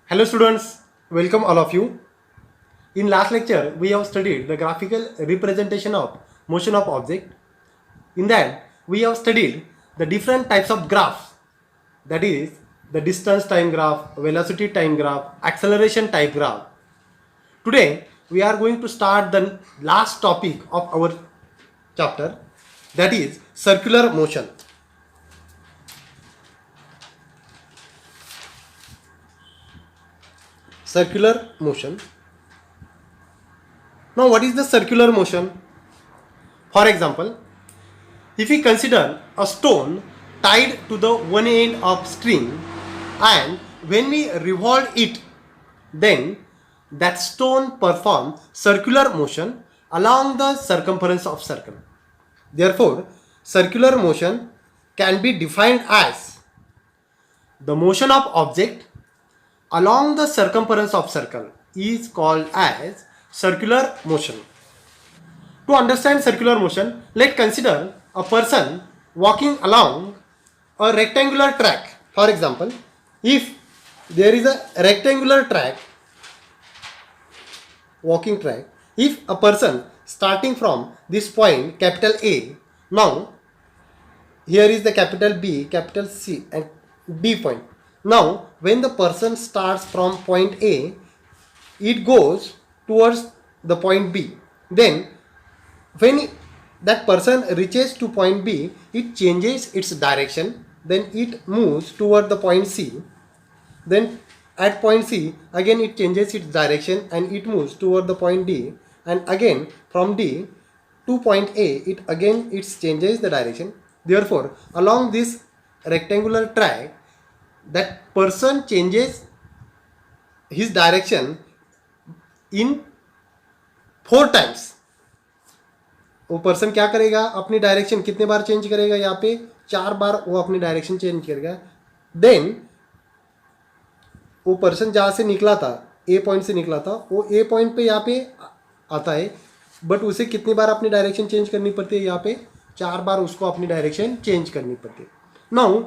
Hello students, welcome all of you. In last lecture, we have studied the graphical representation of motion of object. In that, we have studied the different types of graphs. That is, the distance time graph, velocity time graph, acceleration type graph. Today, we are going to start the last topic of our chapter, that is circular motion. Circular motion. Now, what is the circular motion? For example, if we consider a stone tied to the one end of string, and when we revolve it, then that stone performs circular motion along the circumference of circle. Therefore, circular motion can be defined as the motion of object along the circumference of circle is called as circular motion. To understand circular motion, let's consider a person walking along a rectangular track. For example, if there is a rectangular track, walking track, if a person starting from this point capital A, now here is the capital B, capital C and D point. Now when the person starts from point A, it goes towards the point B. Then when that person reaches to point B, it changes its direction, then it moves toward the point C. Then at point C, again it changes its direction and it moves toward the point D, and again from D to point A, it changes the direction. Therefore, along this rectangular track, that person changes his direction in 4 times. वो person क्या करेगा, अपनी direction कितने बार change करेगा, यहाँ पे 4 बार वो अपनी डायरेक्शन चेंज करेगा. देन वो पर्सन जहाँ से निकला था, ए पॉइंट से निकला था, वो ए पॉइंट पे यहाँ पे आता है, बट उसे कितनी बार अपनी डायरेक्शन चेंज करनी पड़ती है, यहाँ पे 4 बार उसको अपनी डायरेक्शन चेंज करनी पड़ती है. Now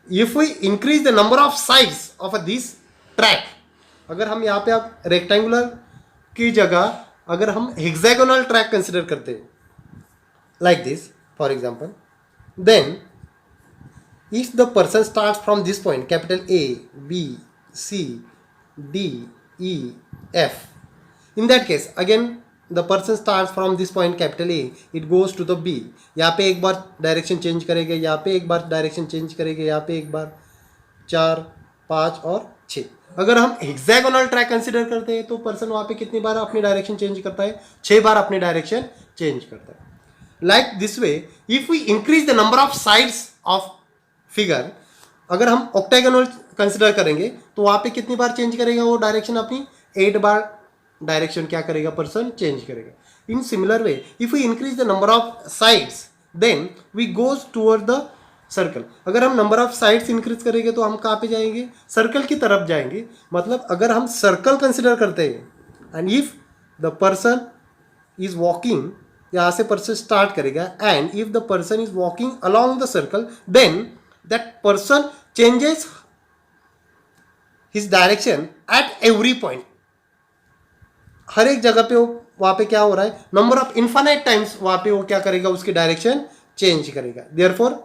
if we increase the number of sides of this track, अगर हम यहाँ पे आप रेक्टेंगुलर की जगह अगर हम हेक्सागोनल ट्रैक कंसिडर करते हैं like this, for example, then if the person starts from this point capital A, B, C, D, E, F, in that case again the person starts from this point capital A, it goes to the B. यहाँ पे एक बार direction change करेगा, यहाँ पे एक बार direction change करेगा, यहाँ पे एक बार, 4, 5 और 6. अगर हम हेक्सागोनल ट्रैक कंसिडर करते हैं तो पर्सन वहाँ पे कितनी बार अपनी डायरेक्शन चेंज करता है, 6 बार अपनी डायरेक्शन चेंज करता है. Like this way, if we increase the number of sides of figure, अगर हम octagonal कंसिडर करेंगे तो वहाँ पे कितनी बार चेंज करेगा वो डायरेक्शन अपनी, 8 बार डायरेक्शन क्या करेगा पर्सन, चेंज करेगा. In similar way, if we increase the number of sides, then we goes toward the circle. अगर हम नंबर ऑफ साइड्स इंक्रीज करेंगे तो हम कहाँ पे जाएंगे, सर्कल की तरफ जाएंगे. मतलब अगर हम सर्कल कंसिडर करते हैं and if the person is walking, यहाँ से पर्सन स्टार्ट करेगा, and if the person is walking along the circle, then that person changes his direction at every point. हर एक जगह पे वो वहाँ पे क्या हो रहा है, नंबर ऑफ इन्फाइनाइट टाइम्स वहाँ पे वो क्या करेगा, उसकी डायरेक्शन चेंज करेगा. Therefore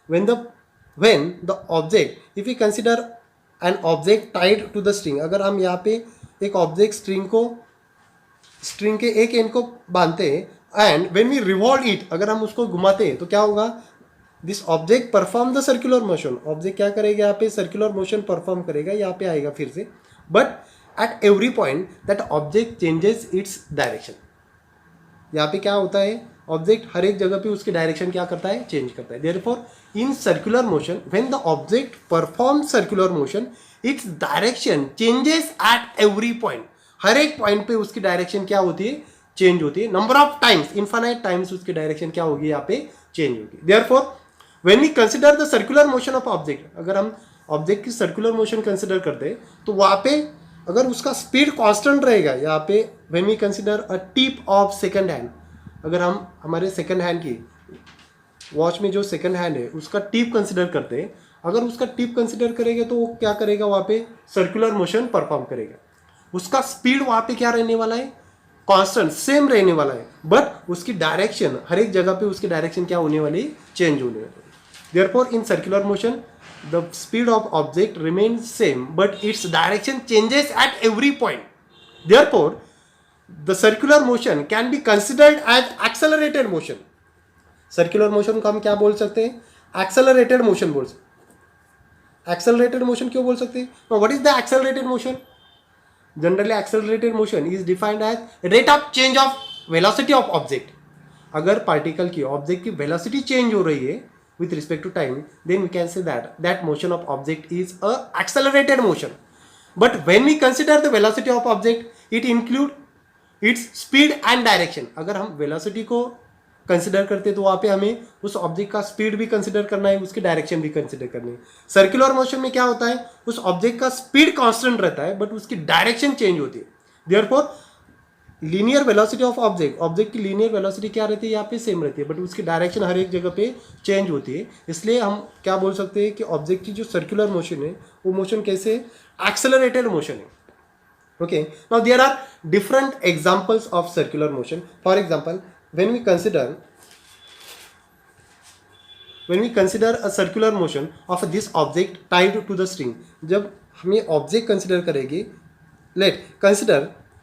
when the object, if we consider an object tied to the string, अगर हम यहाँ पे एक ऑब्जेक्ट स्ट्रिंग के एक एंड को बांधते हैं and when we revolve it, अगर हम उसको घुमाते हैं तो क्या होगा, this object perform the circular motion. Object क्या करेगा, यहाँ पे सर्कुलर मोशन परफॉर्म करेगा, यहाँ पे आएगा फिर से, but at every point that object changes its direction. यहाँ पे क्या होता है, ऑब्जेक्ट हर एक जगह पे उसकी डायरेक्शन क्या करता है, चेंज करता है. Therefore in circular motion, when the object perform circular motion, its direction changes at every point. हर एक पॉइंट पे उसकी डायरेक्शन क्या होती है, चेंज होती है. Number of times, infinite times उसकी डायरेक्शन क्या होगी, यहाँ पे चेंज होगी. Therefore when we consider the circular motion of object, अगर हम ऑब्जेक्ट की सर्कुलर मोशन कंसिडर करते हैं तो वहाँ पे अगर उसका स्पीड कांस्टेंट रहेगा, यहाँ पे when we consider a tip of second hand, अगर हम हमारे सेकंड हैंड की वॉच में जो सेकंड हैंड है उसका टिप कंसिडर करते हैं, अगर उसका टिप कंसिडर करेगा तो वो क्या करेगा, वहाँ पे सर्कुलर मोशन परफॉर्म करेगा। उसका स्पीड वहाँ पे क्या रहने वाला है, कांस्टेंट सेम रहने वाला है, बट उसकी डायरेक्शन हर एक जगह पे उसकी डायरेक्शन क्या होने वाली, चेंज होने वाली। Therefore in circular motion the speed of object remains same but its direction changes at every point. Therefore the circular motion can be considered as accelerated motion. Circular motion को हम क्या बोल सकते हैं, एक्सेलरेटेड मोशन बोल सकते। Accelerated motion क्यों बोल सकते हैं, what is the accelerated motion? Generally accelerated motion is defined as rate of change of velocity of object. अगर पार्टिकल की, ऑब्जेक्ट की वेलोसिटी चेंज हो रही है with respect to time, then we can say that motion of object is a accelerated motion. But when we consider the velocity of object, it include its speed and direction. अगर हम velocity को consider करते तो वहाँ पे हमें उस object का स्पीड भी कंसिडर करना है, उसकी डायरेक्शन भी कंसिडर करनी है। सर्कुलर मोशन में क्या होता है, उस ऑब्जेक्ट का स्पीड कांस्टेंट रहता है बट उसकी डायरेक्शन चेंज होती है। Therefore linear velocity of object, object की लीनियर वेलोसिटी क्या रहती है, यहाँ पे सेम रहती है बट उसकी डायरेक्शन हर एक जगह पे चेंज होती है। इसलिए हम क्या बोल सकते हैं कि ऑब्जेक्ट की जो सर्कुलर मोशन है वो मोशन कैसे, एक्सेलरेटेड मोशन है। Okay, now there are different examples of circular motion. For example when we consider a circular motion of this object tied to the string, जब हमें ऑब्जेक्ट कंसिडर करेंगे, let consider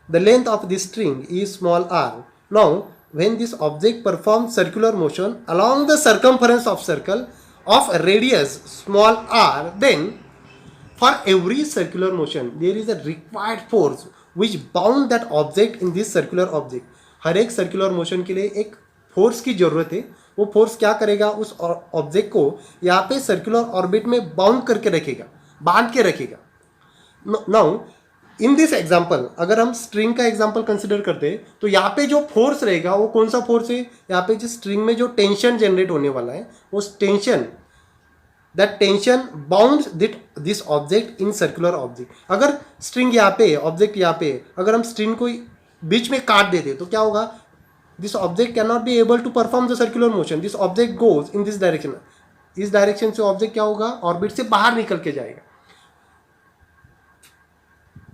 the length of this string is small r. Now when this object performs circular motion along the circumference of circle of radius small r, then for every circular motion there is a required force which bound that object in this circular object. हर एक circular motion के लिए एक force की जरूरत है। वो force क्या करेगा, उस ऑब्जेक्ट को यहाँ पे सर्कुलर ऑर्बिट में बाउंड करके रखेगा, बांध के रखेगा। नाउ इन दिस एग्जांपल अगर हम स्ट्रिंग का एग्जांपल कंसिडर करते हैं तो यहाँ पे जो फोर्स रहेगा वो कौन सा फोर्स है, यहाँ पे जो स्ट्रिंग में जो टेंशन जनरेट होने वाला है उस tension, that tension bounds this object in circular object. अगर स्ट्रिंग यहाँ पे, ऑब्जेक्ट यहाँ पे, अगर हम स्ट्रिंग को बीच में काट देते तो क्या होगा, this object can not be able to perform the circular motion, this object goes in this direction. इस डायरेक्शन से ऑब्जेक्ट क्या होगा, ऑर्बिट से बाहर निकल के जाएगा।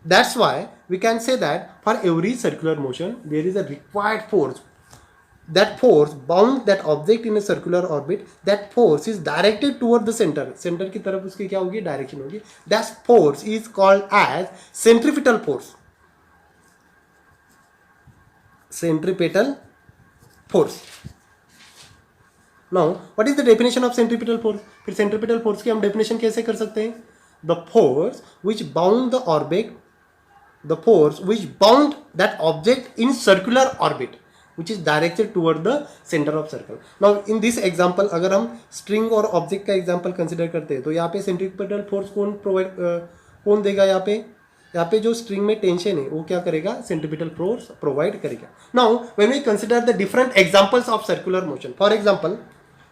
That's why we can say that for every circular motion there is a required force, that force bound that object in a circular orbit, that force is directed toward the center, center की तरफ उसकी क्या होगी, direction होगी। that force is called as centripetal force, centripetal force. now what is the definition of centripetal force? फिर centripetal force की हम definition कैसे कर सकते हैं, the force which bound the orbit, the force which bound that object in circular orbit which is directed toward the center of circle. now in this example अगर हम string और object का example consider करते हैं तो यहाँ पे centripetal force कौन देगा, यहाँ पे जो string में tension है वो क्या करेगा, centripetal force provide करेगा। now when we consider the different examples of circular motion, for example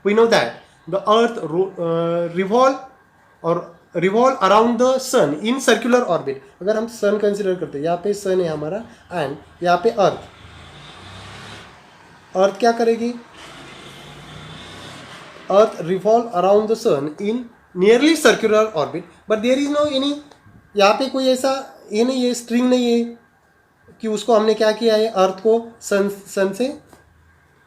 we know that the earth revolve around the sun in circular orbit। अगर हम sun consider करते हैं, यहाँ पे sun है हमारा and यहाँ पे अर्थ क्या करेगी, earth revolve around the sun in nearly circular orbit but there is no any, यहाँ पे कोई ऐसा ये नहीं है, स्ट्रिंग नहीं है कि उसको हमने क्या किया है, अर्थ को सन से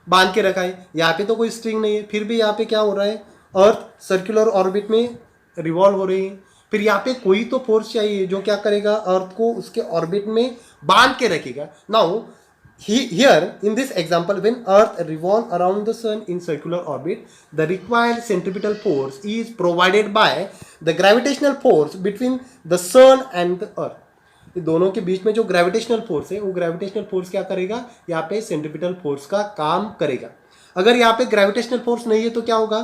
बांध के रखा है। यहाँ पे तो कोई स्ट्रिंग नहीं है, फिर भी यहाँ पे क्या हो रहा है, अर्थ सर्कुलर ऑर्बिट में रिवॉल्व हो रही है। फिर यहाँ पे कोई तो फोर्स चाहिए जो क्या करेगा, अर्थ को उसके ऑर्बिट में बांध के रखेगा। Now here in this example when earth revolves around the sun in circular orbit, the required centripetal force is provided by the gravitational force between the sun and the earth। ये दोनों के बीच में जो gravitational force है वो gravitational force क्या करेगा, यहाँ पे सेंट्रीपिटल फोर्स का काम करेगा। अगर यहाँ पे ग्रेविटेशनल फोर्स नहीं है तो क्या होगा,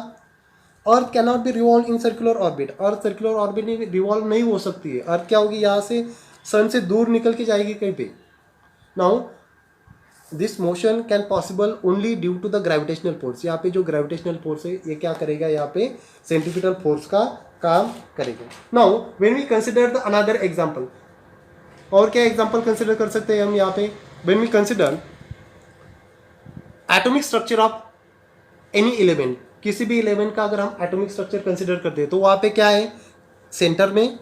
earth can not B revolve in circular orbit, earth circular orbit में रिवॉल्व नहीं हो सकती है। अर्थ क्या होगी, यहाँ से सन से दूर निकल के जाएगी कहीं पे। Now this motion can possible only due to the gravitational force. यहाँ पे जो ग्रेविटेशनल फोर्स है ये क्या करेगा, यहाँ पे सेंट्रीपिटल फोर्स का काम करेगा। Now when we consider the another example, और क्या एग्जांपल कंसिडर कर सकते हैं हम यहाँ पे, when we consider atomic structure of any element. किसी भी एलिमेंट का अगर हम एटॉमिक स्ट्रक्चर कंसिडर करते हैं तो वहाँ पे क्या है, सेंटर में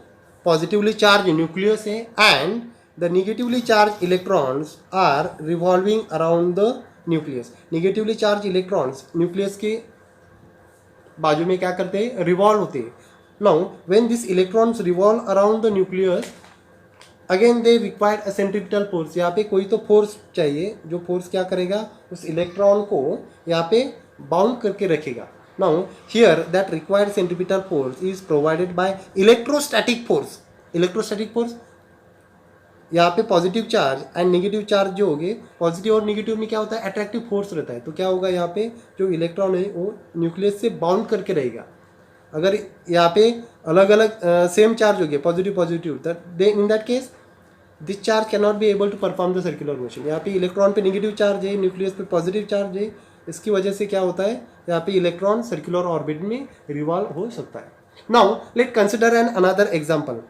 पॉजिटिवली चार्ज न्यूक्लियस है and the negatively charge electrons are revolving around the nucleus. Negatively charge electrons nucleus के बाजू में क्या करते हैं, रिवॉल्व होते हैं। Now when this electrons revolve around the nucleus again they required a centripetal force. यहाँ पे कोई तो फोर्स चाहिए जो फोर्स क्या करेगा, उस इलेक्ट्रॉन को यहाँ पे बाउंड करके रखेगा। Now here that required centripetal force is provided by electrostatic force. Electrostatic force यहाँ पे positive charge and negative charge जो होंगे, पॉजिटिव और नेगेटिव में क्या होता है, अट्रैक्टिव फोर्स रहता है। तो क्या होगा, यहाँ पे जो इलेक्ट्रॉन है वो न्यूक्लियस से बाउंड करके रहेगा। अगर यहाँ पे अलग अलग सेम चार्ज हो गया positive positive, in that case this charge can not be able to perform the circular motion. यहाँ पे इलेक्ट्रॉन पे नेगेटिव चार्ज है, न्यूक्लियस पे पॉजिटिव चार्ज है, इसकी वजह से क्या होता है, यहाँ पे इलेक्ट्रॉन सर्कुलर ऑर्बिट में रिवॉल्व हो सकता है। Now let consider an another example.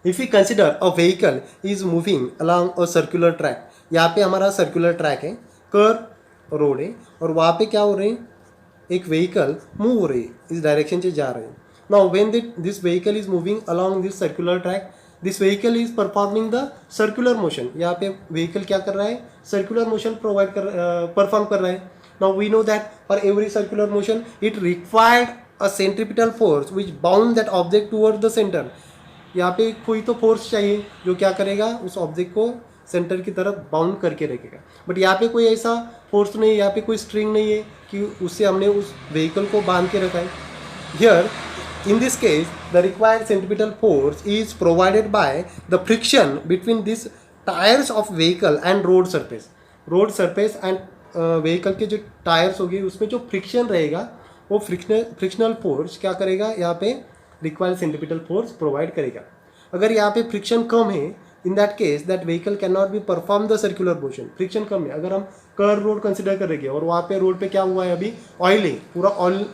If you consider a vehicle is moving along a circular track. यहाँ पे हमारा सर्कुलर ट्रैक है, कर्व रोड है, और वहाँ पे क्या हो रहे हैं, एक व्हीकल मूव हो रही है, इस डायरेक्शन से जा रहे हैं। Now when this vehicle is moving along this circular track, this vehicle is performing the circular motion. यहाँ पे व्हीकल क्या कर रहा है, सर्कुलर मोशन परफॉर्म कर रहा है। Now we know that for every circular motion it required a centripetal force which bound that object toward the centre. यहाँ पे कोई तो फोर्स चाहिए जो क्या करेगा, उस ऑब्जेक्ट को सेंटर की तरफ बाउंड करके रखेगा। बट यहाँ पे कोई ऐसा फोर्स नहीं है, यहाँ पे कोई स्ट्रिंग नहीं है कि उससे हमने उस व्हीकल को बांध के रखा है। Here in this case the required centripetal force is provided by the friction between these tires of vehicle and road surface। road surface and vehicle के जो टायर्स होगी उसमें जो फ्रिक्शन रहेगा वो फ्रिक्शनल फोर्स क्या करेगा, यहाँ पे रिक्वायर्ड सेंट्रीपिटल फोर्स प्रोवाइड करेगा। अगर यहाँ पे फ्रिक्शन कम है, in that case that vehicle can not be perform the circular motion. Friction कम है, अगर हम कर्व रोड कंसिडर करेंगे और वहाँ पे रोड पे क्या हुआ है, अभी ऑयल है, पूरा ऑयल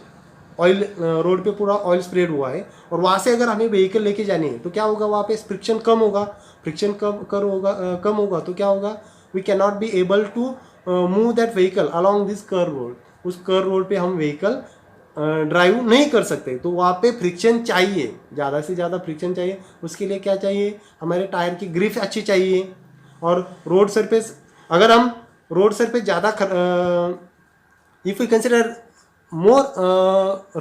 रोड पे पूरा ऑयल स्प्रेड हुआ है, और वहाँ से अगर हमें व्हीकल लेके जानी है तो क्या होगा, वहाँ पे फ्रिक्शन कम होगा। फ्रिक्शन कम होगा तो क्या होगा, we can not be able to move that vehicle along this curve road. उस कर्व रोड पे हम व्हीकल ड्राइव नहीं कर सकते। तो वहाँ पे फ्रिक्शन चाहिए, ज़्यादा से ज़्यादा फ्रिक्शन चाहिए। उसके लिए क्या चाहिए, हमारे टायर की ग्रिप अच्छी चाहिए। और रोड सरफेस, अगर हम रोड सरफेस ज़्यादा if you consider more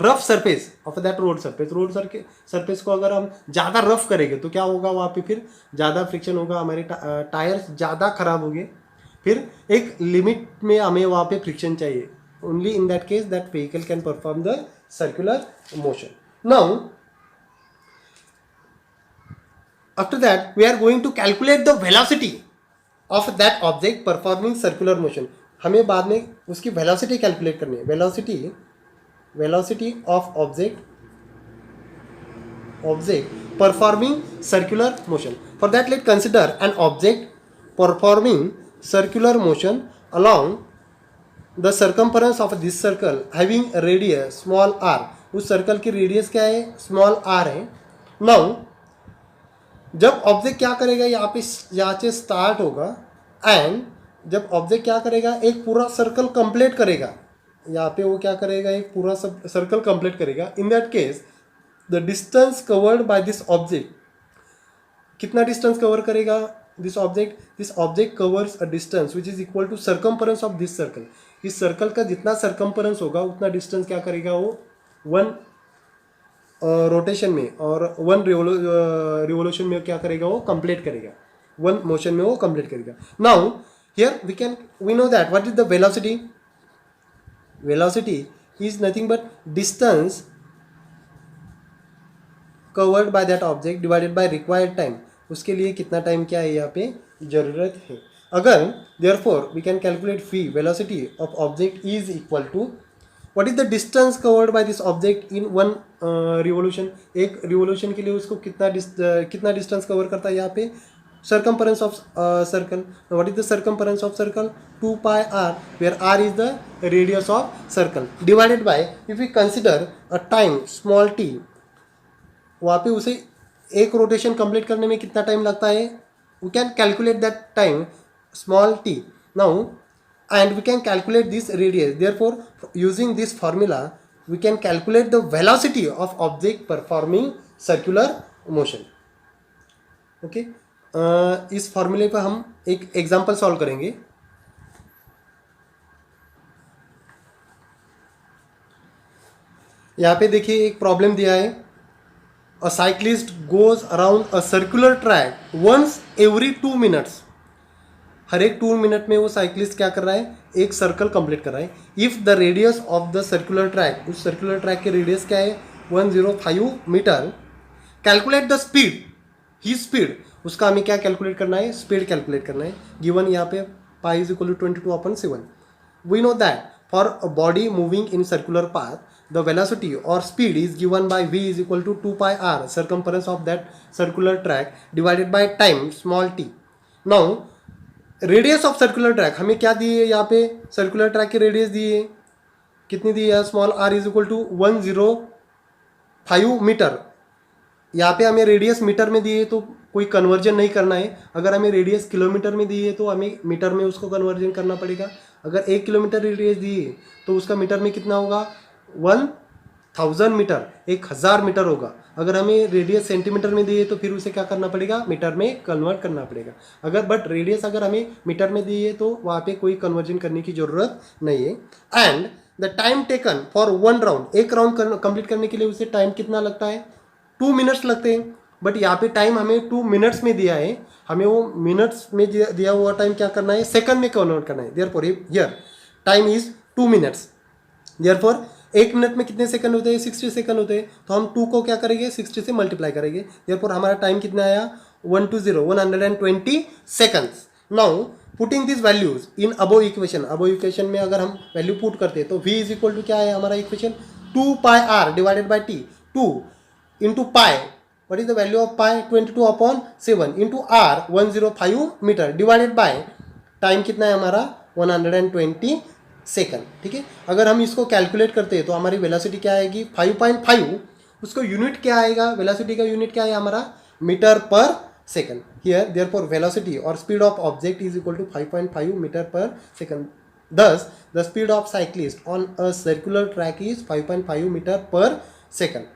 rough surface of that road surface को अगर हम ज़्यादा रफ करेंगे तो क्या होगा, वहाँ पे फिर ज़्यादा फ्रिक्शन होगा, हमारे टायर्स ज़्यादा खराब होंगे। फिर एक लिमिट में हमें वहाँ पे फ्रिक्शन चाहिए। Only in that case that vehicle can perform the circular motion. Now after that we are going to calculate the velocity of that object performing circular motion. हमें बाद में उसकी वेलोसिटी कैलकुलेट करनी है। Velocity of object performing circular motion. For that let consider an object performing circular motion along the circumference of this circle having radius small r. उस circle की radius क्या है, स्मॉल आर है। Now जब object क्या करेगा, यहाँ से स्टार्ट होगा एंड जब ऑब्जेक्ट क्या करेगा, एक पूरा सर्कल कंप्लीट करेगा। यहाँ पे वो क्या करेगा, एक पूरा सर्कल कंप्लीट करेगा। In that case the distance covered by this object, कितना डिस्टेंस कवर करेगा this object covers a distance which is equal to circumference of this circle. इस सर्कल का जितना सर्कम्फरेंस होगा उतना डिस्टेंस क्या करेगा, वो वन रोटेशन में और वन रिवोल्यूशन में क्या करेगा, वो कंप्लीट करेगा, वन मोशन में वो कंप्लीट करेगा। Now here we know that what is the velocity is nothing but distance covered by that object divided by required time। उसके लिए कितना टाइम क्या है यहाँ पे जरूरत है। अगर therefore we can calculate v velocity of object is equal to what is the distance covered by this object in one revolution। एक रिवोल्यूशन के लिए उसको कितना डिस्टेंस कवर करता है यहाँ पे, circumference of circle। Now what is the circumference of circle, 2 pi r, where r is the radius of circle, divided by if we consider a time small t, वहाँ पे उसे एक रोटेशन कंप्लीट करने में कितना टाइम लगता है, we can calculate that time small t now and we can calculate this radius। Therefore using this formula we can calculate the velocity of object performing circular motion. Okay इस फॉर्मूले पर हम एक एग्जांपल सॉल्व करेंगे. यहाँ पे देखिए एक प्रॉब्लम दिया है. A cyclist goes around a circular track once every 2 minutes. हर एक 2 मिनट में वो साइक्लिस्ट क्या कर रहा है, एक सर्कल कंप्लीट कर रहा है. If the radius of the circular track, उस सर्कुलर ट्रैक के रेडियस क्या है 105 मीटर. कैलकुलेट द स्पीड, ही स्पीड, उसका हमें क्या कैलकुलेट करना है, स्पीड कैलकुलेट करना है. गिवन यहाँ पे pi is equal to 22/7. We know that for a body moving in circular path the velocity or speed is given by v is equal to 2 pi r, circumference of that circular track, divided by time small t. Now radius of circular track हमें क्या दी है, यहाँ पे circular track की radius दी है, कितनी दी है, small r is equal to 105 metre. यहाँ पे हमें रेडियस मीटर में दी है तो कोई कन्वर्जन नहीं करना है. अगर हमें रेडियस किलोमीटर में दी है तो हमें मीटर में उसको कन्वर्जन करना पड़ेगा. अगर 1 किलोमीटर रेडियस दी है तो उसका मीटर में कितना होगा, 1000 मीटर, 1000 मीटर होगा. अगर हमें रेडियस सेंटीमीटर में दी है तो फिर उसे क्या करना पड़ेगा, मीटर में कन्वर्ट करना पड़ेगा. अगर बट रेडियस अगर हमें मीटर में दी है तो वहाँ पे कोई कन्वर्जन करने की ज़रूरत नहीं है. And the time taken for 1 round, एक राउंड कंप्लीट करने के लिए उसे टाइम कितना लगता है, 2 मिनट्स लगते हैं. बट यहाँ पे टाइम हमें 2 मिनट्स में दिया है, हमें वो मिनट्स में दिया हुआ टाइम क्या करना है, सेकंड में कन्वर्ट करना है. Therefore here time is 2 minutes. Therefore 1 minute में कितने सेकंड होते हैं, 60 सेकंड होते हैं. तो हम 2 को क्या करेंगे, 60 से मल्टीप्लाई करेंगे. देयरफॉर हमारा टाइम कितना आया, 120 seconds. Now putting this values in above equation, above equation में अगर हम वैल्यू पुट करते हैं तो v इज इक्वल टू क्या है हमारा equation, 2 pi r divided by t. 2 into pi, what is the value of pi, 22/7 into r 105 metre divided by time कितना है हमारा 120 सेकंड. ठीक है. अगर हम इसको कैलकुलेट करते हैं तो हमारी वेलोसिटी क्या आएगी 5.5. उसको यूनिट क्या आएगा, वेलोसिटी का यूनिट क्या है हमारा, metre per second. Here therefore velocity और speed of object is equal to 5.5 metre per second. Thus the speed of cyclist on a circular track is 5.5 metre per second.